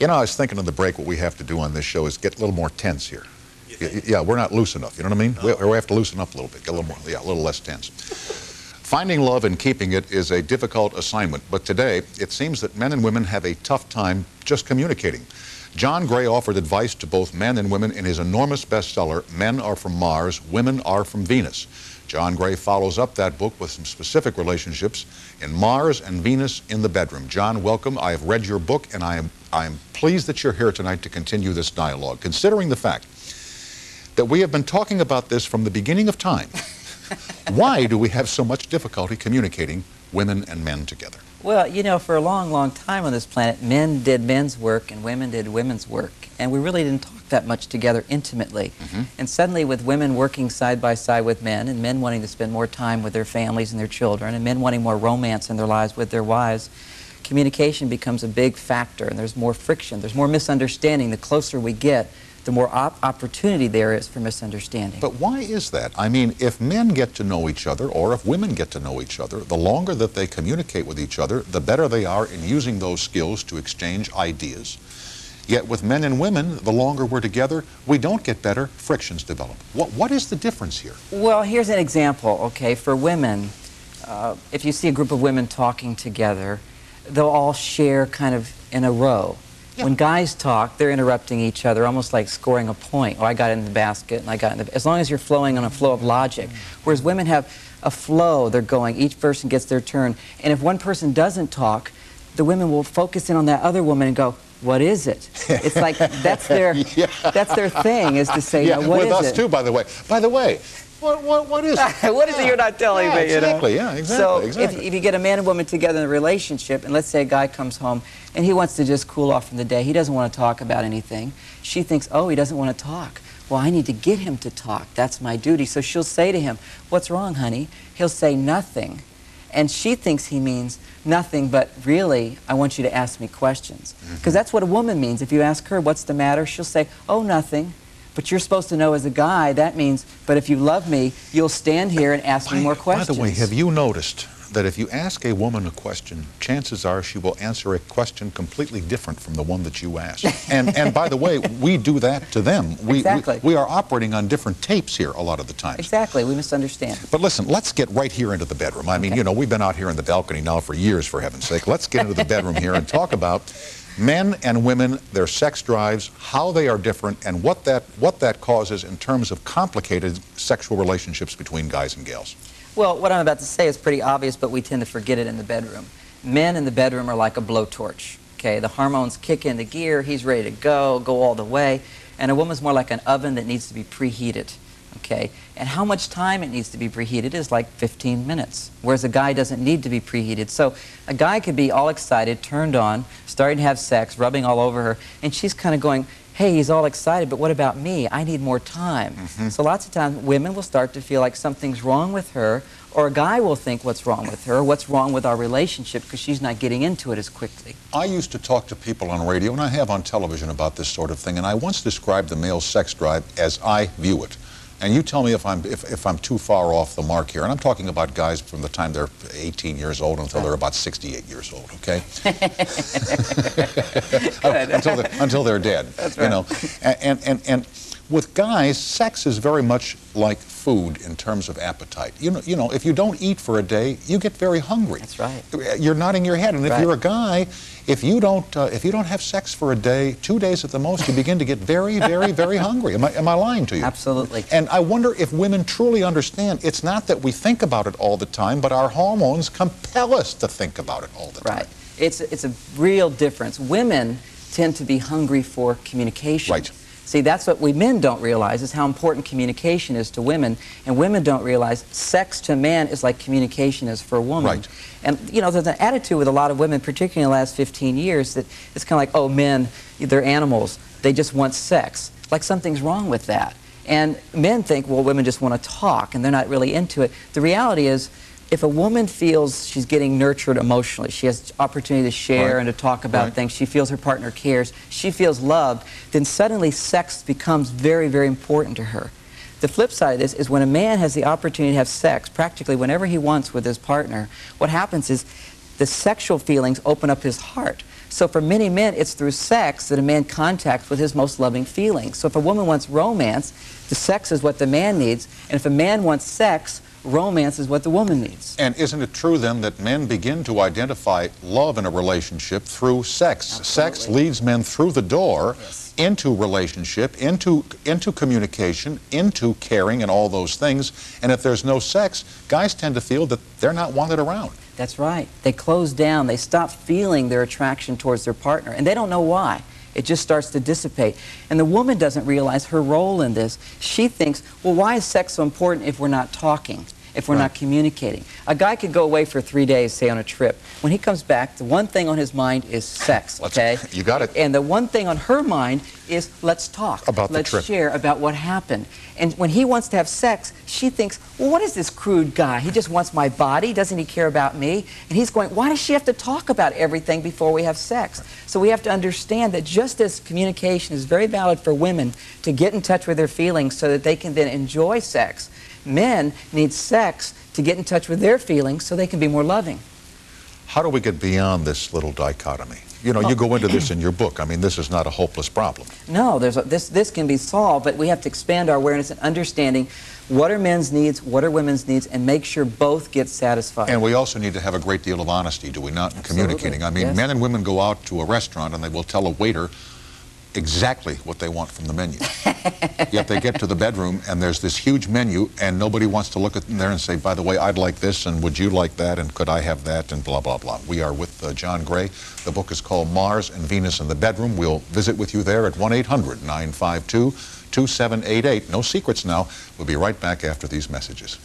You know, I was thinking on the break, what we have to do on this show is get a little more tense here. Yeah, we're not loose enough, you know what I mean? We have to loosen up a little bit, get a little more, yeah, a little less tense. Finding love and keeping it is a difficult assignment, but today it seems that men and women have a tough time just communicating. John Gray offered advice to both men and women in his enormous bestseller, Men Are From Mars, Women Are From Venus. John Gray follows up that book with some specific relationships in Mars and Venus in the bedroom. John, welcome. I have read your book, and I am pleased that you're here tonight to continue this dialogue, considering the fact that we have been talking about this from the beginning of time. Why do we have so much difficulty communicating women and men together? Well, you know, for a long, long time on this planet, men did men's work and women did women's work. And we really didn't talk that much together intimately. And suddenly, with women working side by side with men, and men wanting to spend more time with their families and their children, and men wanting more romance in their lives with their wives, communication becomes a big factor, and there's more friction, there's more misunderstanding. The closer we get, the more opportunity there is for misunderstanding. But why is that? I mean, if men get to know each other, or if women get to know each other, the longer that they communicate with each other, the better they are in using those skills to exchange ideas. Yet with men and women, the longer we're together, we don't get better, frictions develop. What is the difference here? Well, here's an example, okay? For women, if you see a group of women talking together, they'll all share kind of in a row. Yeah. When guys talk, they're interrupting each other, almost like scoring a point. Oh, I got it in the basket, and I got it in the... As long as you're flowing on a flow of logic. Whereas women have a flow, they're going, each person gets their turn. And if one person doesn't talk, the women will focus in on that other woman and go, what is it? It's like, that's their, that's their thing, is to say, yeah, no, what is it? With us too, by the way. By the way, what is it? What is it you're not telling me? Exactly, you know? yeah, exactly. So if you get a man and woman together in a relationship, and let's say a guy comes home and he wants to just cool off from the day, he doesn't want to talk about anything. She thinks, oh, he doesn't want to talk. Well, I need to get him to talk. That's my duty. So she'll say to him, what's wrong, honey? He'll say nothing. And she thinks he means nothing, but really, I want you to ask me questions. Because that's what a woman means. If you ask her, what's the matter? She'll say, oh, nothing. But you're supposed to know as a guy, that means, but if you love me, you'll stand here and ask me more questions. By the way, have you noticed that if you ask a woman a question, chances are she will answer a question completely different from the one that you asked? And by the way, we do that to them. Exactly. We are operating on different tapes here a lot of the times. Exactly. We misunderstand. But listen, let's get right here into the bedroom. I mean, you know, we've been out here in the balcony now for years, for heaven's sake. Let's get into the bedroom here and talk about men and women, their sex drives, how they are different, and what that causes in terms of complicated sexual relationships between guys and gals. Well, what I'm about to say is pretty obvious, but we tend to forget it in the bedroom. Men in the bedroom are like a blowtorch, okay? The hormones kick into gear, he's ready to go all the way, and a woman's more like an oven that needs to be preheated, okay? And how much time it needs to be preheated is like 15 minutes, whereas a guy doesn't need to be preheated. So a guy could be all excited, turned on, starting to have sex, rubbing all over her, and she's kind of going, hey, he's all excited, but what about me? I need more time. So lots of times women will start to feel like something's wrong with her, or a guy will think what's wrong with her, or what's wrong with our relationship because she's not getting into it as quickly. I used to talk to people on radio, and I have on television about this sort of thing, and I once described the male sex drive as I view it. And you tell me if I'm too far off the mark here. And I'm talking about guys from the time they're 18 years old until they're about 68 years old, okay? until they're dead. That's right. You know, and with guys, sex is very much like food in terms of appetite. You know, if you don't eat for a day, you get very hungry. That's right. You're nodding your head, and if you're a guy, if you don't have sex for a day, 2 days at the most, you begin to get very, very, very hungry. Am I lying to you? Absolutely. And I wonder if women truly understand. It's not that we think about it all the time, but our hormones compel us to think about it all the time. Right. It's a real difference. Women tend to be hungry for communication. Right. See, that's what we men don't realize, is how important communication is to women, and women don't realize sex to a man is like communication is for a woman. Right. And, you know, there's an attitude with a lot of women, particularly in the last 15 years, that it's kind of like, oh, men, they're animals. They just want sex. Like something's wrong with that. And men think, well, women just want to talk, and they're not really into it. The reality is, if a woman feels she's getting nurtured emotionally, she has opportunity to share and to talk about things, she feels her partner cares, she feels loved, then suddenly sex becomes very, very important to her. The flip side of this is when a man has the opportunity to have sex practically whenever he wants with his partner, what happens is the sexual feelings open up his heart. So for many men, it's through sex that a man contacts with his most loving feelings. So if a woman wants romance, the sex is what the man needs. And if a man wants sex, romance is what the woman needs. And isn't it true then that men begin to identify love in a relationship through sex? Absolutely. Sex leads men through the door, Yes. into relationship, into communication, into caring and all those things. And if there's no sex, guys tend to feel that they're not wanted around. That's right. They close down. They stop feeling their attraction towards their partner. And they don't know why. It just starts to dissipate. And the woman doesn't realize her role in this. She thinks, well, why is sex so important if we're not talking, if we're not communicating? A guy could go away for 3 days, say on a trip. When he comes back, the one thing on his mind is sex, okay? You got it. And the one thing on her mind is let's talk. About the trip. Let's share about what happened. And when he wants to have sex, she thinks, well, what is this crude guy? He just wants my body. Doesn't he care about me? And he's going, why does she have to talk about everything before we have sex? So we have to understand that just as communication is very valid for women to get in touch with their feelings so that they can then enjoy sex, men need sex to get in touch with their feelings so they can be more loving. How do we get beyond this little dichotomy? You know, you go into this in your book. I mean, this is not a hopeless problem. No, this can be solved, but we have to expand our awareness and understanding what are men's needs, what are women's needs, and make sure both get satisfied. And we also need to have a great deal of honesty, do we not, in communicating? I mean, yes. Men and women go out to a restaurant and they will tell a waiter exactly what they want from the menu. Yet they get to the bedroom and there's this huge menu and nobody wants to look at them there and say, by the way, I'd like this and would you like that and could I have that and blah, blah, blah. We are with John Gray. The book is called Mars and Venus in the Bedroom. We'll visit with you there at 1-800-952-2788. No secrets now. We'll be right back after these messages.